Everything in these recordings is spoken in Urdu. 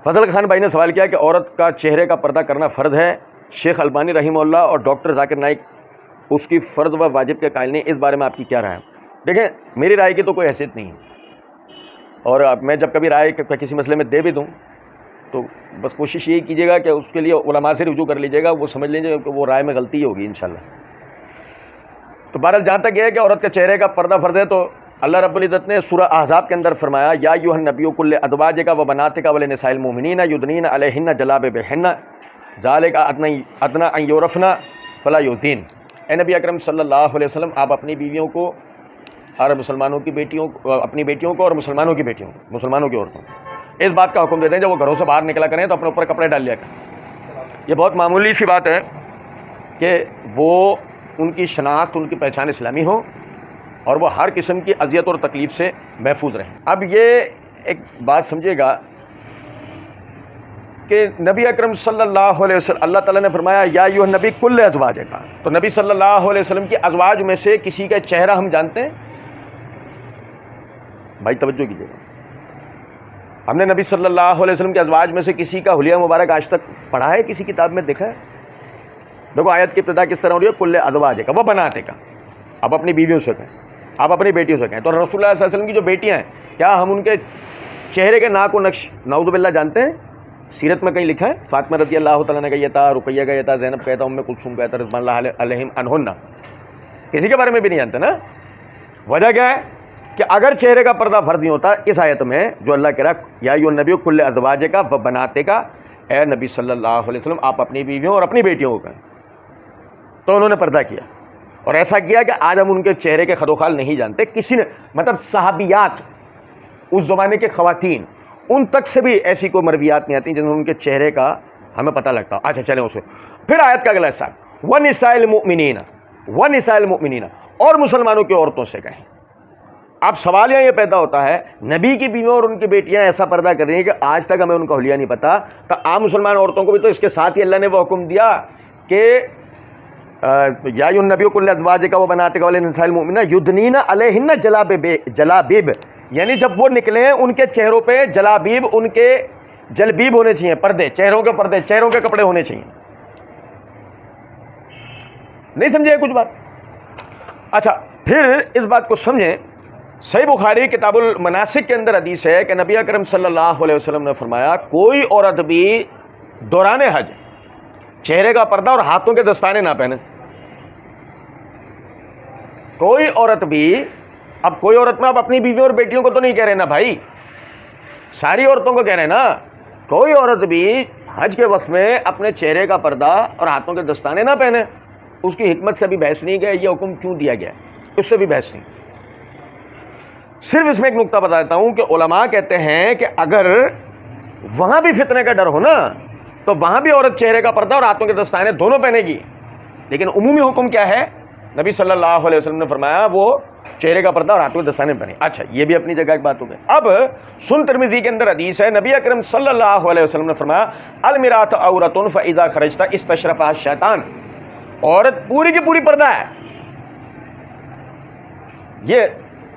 فضل خان بھائی نے سوال کیا کہ عورت کا چہرے کا پردہ کرنا فرض ہے؟ شیخ البانی رحمہ اللہ اور ڈاکٹر ذاکر نائک اس کی فرض و واجب کے قائل نہیں، اس بارے میں آپ کی کیا رائے ہے؟ دیکھیں، میری رائے کی تو کوئی حیثیت نہیں ہے، اور میں جب کبھی رائے کسی مسئلے میں دے بھی دوں تو بس کوشش یہی کیجیے گا کہ اس کے لیے علماء سے رجوع کر لیجیے گا، وہ سمجھ لیجیے کہ وہ رائے میں غلطی ہوگی انشاءاللہ۔ تو بہرحال جہاں تک یہ ہے کہ عورت کے چہرے کا پردہ فرض ہے، تو اللہ رب العزت نے سورہ احزاب کے اندر فرمایا یا ایھا النبی کل ازواجک و بناتک ولنساء المؤمنین یدنین علیہن جلابیبہن ذالک ادنی ان یعرفن فلا یؤذین۔ اے نبی اکرم صلی اللہ علیہ وسلم، آپ اپنی بیویوں کو اور مسلمانوں کی بیٹیوں کو، اپنی بیٹیوں کو اور مسلمانوں کی بیٹیوں کو، مسلمانوں کی عورتوں کو اس بات کا حکم دیتے ہیں جب وہ گھروں سے باہر نکلا کریں تو اپنے اوپر کپڑے ڈال لیا کریں۔ یہ بہت معمولی سی بات ہے کہ وہ ان کی شناخت، ان کی پہچان اسلامی ہو اور وہ ہر قسم کی اذیت اور تکلیف سے محفوظ رہیں۔ اب یہ ایک بات سمجھیے گا کہ نبی اکرم صلی اللہ علیہ وسلم، اللہ تعالیٰ نے فرمایا یا ایھا النبی کل ازواجک، تو نبی صلی اللہ علیہ وسلم کی ازواج میں سے کسی کا چہرہ ہم جانتے ہیں؟ بھائی توجہ کیجیے گا، ہم نے نبی صلی اللہ علیہ وسلم کے ازواج میں سے کسی کا حلیہ مبارک آج تک پڑھا ہے، کسی کتاب میں دیکھا ہے؟ دیکھو آیت کی ابتدا کس طرح ہو رہی ہے، کل ازواجک و بناتک، اب اپنی بیویوں سے کہیں، آپ اپنی بیٹیوں سے کہیں۔ تو رسول اللہ صلی اللہ علیہ وسلم کی جو بیٹیاں ہیں، کیا ہم ان کے چہرے کے ناک و نقش نعوذ باللہ جانتے ہیں؟ سیرت میں کہیں لکھا ہے؟ فاطمہ رضی اللہ تعالیٰ نے کہا تھا، رقیہ کا یہ تھا، زینب کہتا، ام کلثوم کہتا، رضوان اللہ علیہم عنہن، کسی کے بارے میں بھی نہیں جانتے نا۔ وجہ کیا ہے کہ اگر چہرے کا پردہ فرض نہیں ہوتا اس آیت میں جو اللہ کہہ رہا یا ایھا النبی کل ازواجک و بناتک، اے نبی صلی اللہ علیہ وسلم آپ اپنی بیویوں اور اپنی بیٹیوں کو کہیں، تو انہوں نے پردہ کیا، اور ایسا کیا کہ آج ہم ان کے چہرے کے خد و خال نہیں جانتے۔ کسی نے مطلب صحابیات، اس زمانے کے خواتین، ان تک سے بھی ایسی کوئی مرویات نہیں آتی جن میں ان کے چہرے کا ہمیں پتہ لگتا۔ اچھا چلیں اسے پھر آیت کا اگلا حصہ وَنِسَاءِ الْمُؤْمِنِينَ، وَنِسَاءِ الْمُؤْمِنِينَ، اور مسلمانوں کی عورتوں سے کہیں۔ اب سوال یہ پیدا ہوتا ہے، نبی کی بیویاں اور ان کی بیٹیاں ایسا پردہ کر رہی ہیں کہ آج تک ہمیں ان کا حلیہ نہیں پتا، تو عام مسلمان عورتوں کو بھی تو اس کے ساتھ ہی اللہ نے وہ حکم دیا کہ یا ایھا النبی کل ازواجک و بناتک ولنساء المؤمنین یدنین علیہن جلابیب، یعنی جب وہ نکلیں ان کے چہروں پہ جلابیب، ان کے جلبیب ہونے چاہیے، پردے، چہروں کے پردے، چہروں کے کپڑے ہونے چاہیے۔ نہیں سمجھے کچھ بات؟ اچھا پھر اس بات کو سمجھیں، صحیح بخاری کتاب المناسک کے اندر حدیث ہے کہ نبی اکرم صلی اللہ علیہ وسلم نے فرمایا کوئی عورت بھی دوران حج چہرے کا پردہ اور ہاتھوں کے دستانے نہ پہنے۔ کوئی عورت بھی، اب کوئی عورت میں آپ اپنی بیوی اور بیٹیوں کو تو نہیں کہہ رہے نا بھائی، ساری عورتوں کو کہہ رہے ہیں نا، کوئی عورت بھی حج کے وقت میں اپنے چہرے کا پردہ اور ہاتھوں کے دستانے نہ پہنے۔ اس کی حکمت سے بھی بحث نہیں کہ یہ حکم کیوں دیا گیا، اس سے بھی بحث نہیں۔ صرف اس میں ایک نقطہ بتا دیتا ہوں کہ علماء کہتے ہیں کہ اگر وہاں بھی فتنے کا ڈر ہو نا تو وہاں بھی عورت چہرے کا پردہ اور ہاتھوں کے دستانے دونوں پہنے گی، لیکن عمومی حکم کیا ہے؟ نبی صلی اللہ علیہ وسلم نے فرمایا وہ چہرے کا پردہ اور ہاتھوں کے دستانے پہنے۔ اچھا یہ بھی اپنی جگہ ایک بات ہو گئی۔ اب سن ترمذی کے اندر حدیث ہے، نبی اکرم صلی اللہ علیہ وسلم نے فرمایا المرأۃ عورۃ فاذا خرجت استشرفها الشیطان، عورت پوری کی پوری پردہ ہے۔ یہ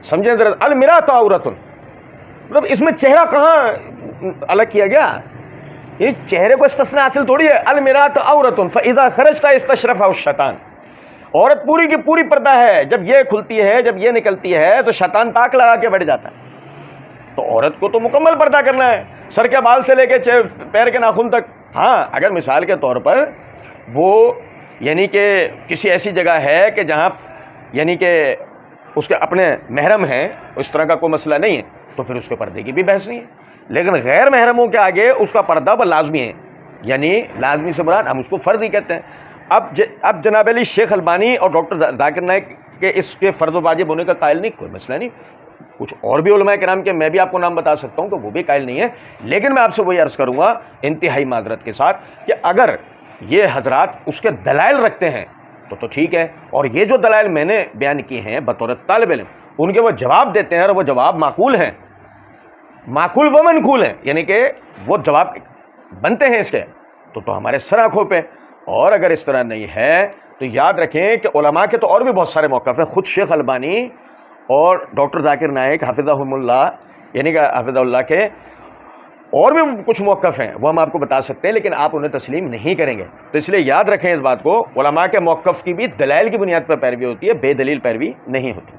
سمجھیں ذرا، المرأۃ عورۃ، مطلب اس میں چہرہ کہاں الگ کیا گیا؟ یہ چہرے کو استثناء حاصل تھوڑی ہے۔ المرأۃ عورۃ فاذا خرجت استشرفها الشیطان، عورت پوری کی پوری پردہ ہے، جب یہ کھلتی ہے، جب یہ نکلتی ہے تو شیطان تاک لگا کے بیٹھ جاتا ہے۔ تو عورت کو تو مکمل پردہ کرنا ہے، سر کے بال سے لے کے پیر کے ناخن تک۔ ہاں اگر مثال کے طور پر وہ یعنی کہ کسی ایسی جگہ ہے کہ جہاں یعنی کہ اس کے اپنے محرم ہیں، اس طرح کا کوئی مسئلہ نہیں ہے، تو پھر اس کے پردے کی بھی بحث نہیں ہے۔ لیکن غیر محرموں کے آگے اس کا پردہ وہ لازمی ہے، یعنی لازمی سے مراد ہم اس کو فرض ہی کہتے ہیں۔ اب جناب علی شیخ البانی اور ڈاکٹر ذاکر نائک کے اس کے فرض و واجب ہونے کا قائل نہیں، کوئی مسئلہ نہیں۔ کچھ اور بھی علماء کرام کے میں بھی آپ کو نام بتا سکتا ہوں کہ وہ بھی قائل نہیں ہے، لیکن میں آپ سے وہی عرض کروں گا انتہائی معذرت کے ساتھ کہ اگر یہ حضرات اس کے دلائل رکھتے ہیں تو ٹھیک ہے، اور یہ جو دلائل میں نے بیان کیے ہیں بطور طالب علم ان کے وہ جواب دیتے ہیں اور وہ جواب معقول ہیں، معقول و منقول ہیں، یعنی کہ وہ جواب بنتے ہیں اس کے، تو ہمارے سر آنکھوں پہ۔ اور اگر اس طرح نہیں ہے تو یاد رکھیں کہ علماء کے تو اور بھی بہت سارے موقف ہیں، خود شیخ البانی اور ڈاکٹر ذاکر نائک حفظہم اللہ، یعنی کہ حفظ اللہ کے اور بھی کچھ موقف ہیں وہ ہم آپ کو بتا سکتے ہیں، لیکن آپ انہیں تسلیم نہیں کریں گے. تو اس لیے یاد رکھیں اس بات کو، علماء کے موقف کی بھی دلائل کی بنیاد پر پیروی ہوتی ہے، بے دلیل پیروی نہیں ہوتی.